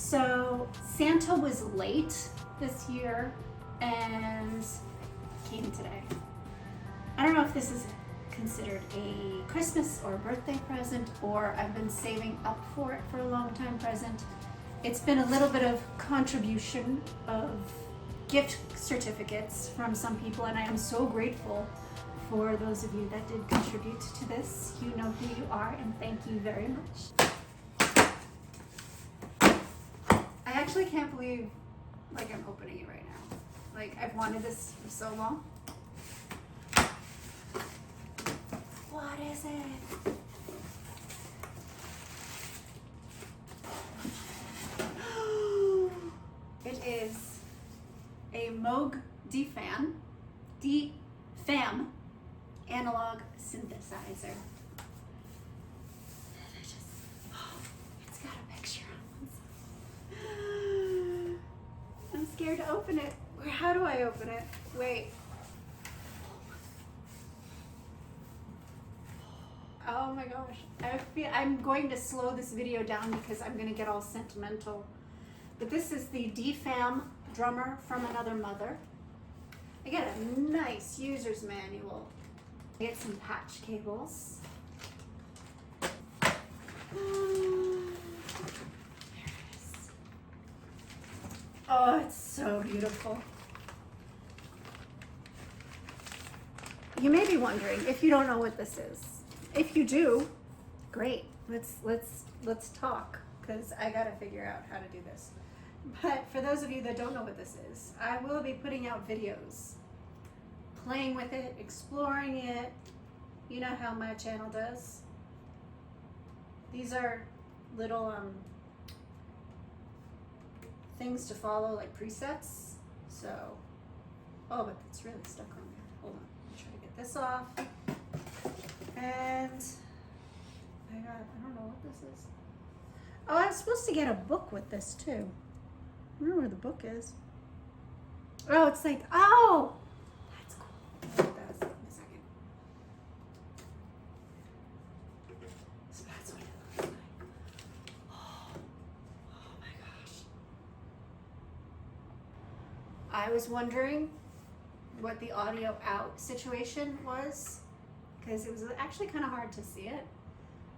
So Santa was late this year and came today. I don't know if this is considered a Christmas or a birthday present, or I've been saving up for it for a long time present. It's been a little bit of contribution of gift certificates from some people, and I am so grateful for those of you that did contribute to this. You know who you are, and thank you very much. I actually can't believe like I'm opening it right now. Like, I've wanted this for so long. What is it? It is a Moog DFAM analog synthesizer. It's got a picture on one side. I'm scared to open it. How do I open it? Wait. Oh my gosh. I'm going to slow this video down because I'm going to get all sentimental. But this is the DFAM drummer from another mother. I get a nice user's manual. I get some patch cables. There it is. Oh, it's so beautiful. You may be wondering if you don't know what this is. If you do, great. Let's talk, because I gotta figure out how to do this. But for those of you that don't know what this is, I will be putting out videos, playing with it, exploring it. You know how my channel does. These are little things to follow, like presets. So, oh, but it's really stuck on there. Hold on, let me try to get this off. And I don't know what this is. Oh, I was supposed to get a book with this too. I don't know where the book is. Oh, it's like, oh, that's cool. That's in a second. So that's what it looks like. Oh my gosh. I was wondering what the audio out situation was, because it was actually kind of hard to see it,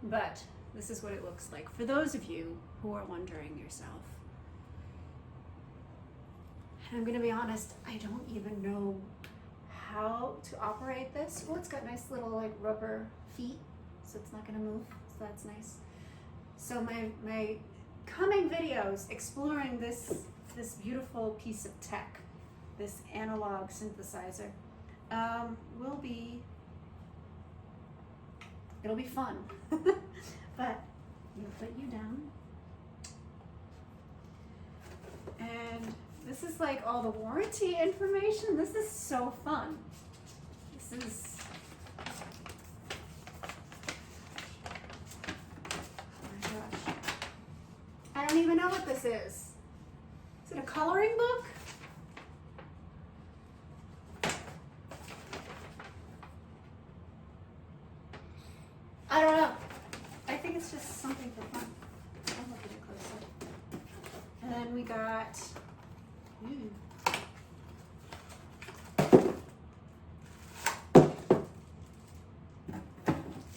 but this is what it looks like for those of you who are wondering yourself. And I'm gonna be honest, I don't even know how to operate this. Oh, it's got nice little like rubber feet, so it's not gonna move, so that's nice. So my coming videos exploring this beautiful piece of tech, this analog synthesizer, it'll be fun. But we'll put you down. And this is like all the warranty information. This is so fun. This is, oh my gosh. I don't even know what this is. Is it a coloring book? I don't know. I think it's just something for fun. I'll look at it closer. And then we got,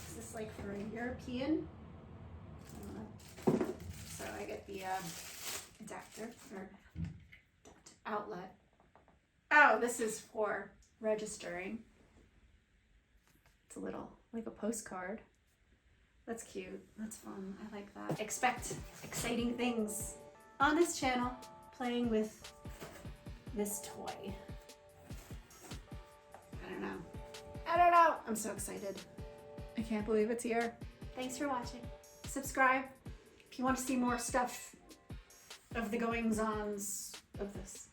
is this like for a European? I don't know. So I get the adapter or outlet. Oh, this is for registering. It's a little like a postcard. That's cute. That's fun. I like that. Expect exciting things on this channel, playing with this toy. I don't know. I'm so excited. I can't believe it's here. Thanks for watching. Subscribe if you want to see more stuff of the goings-ons of this.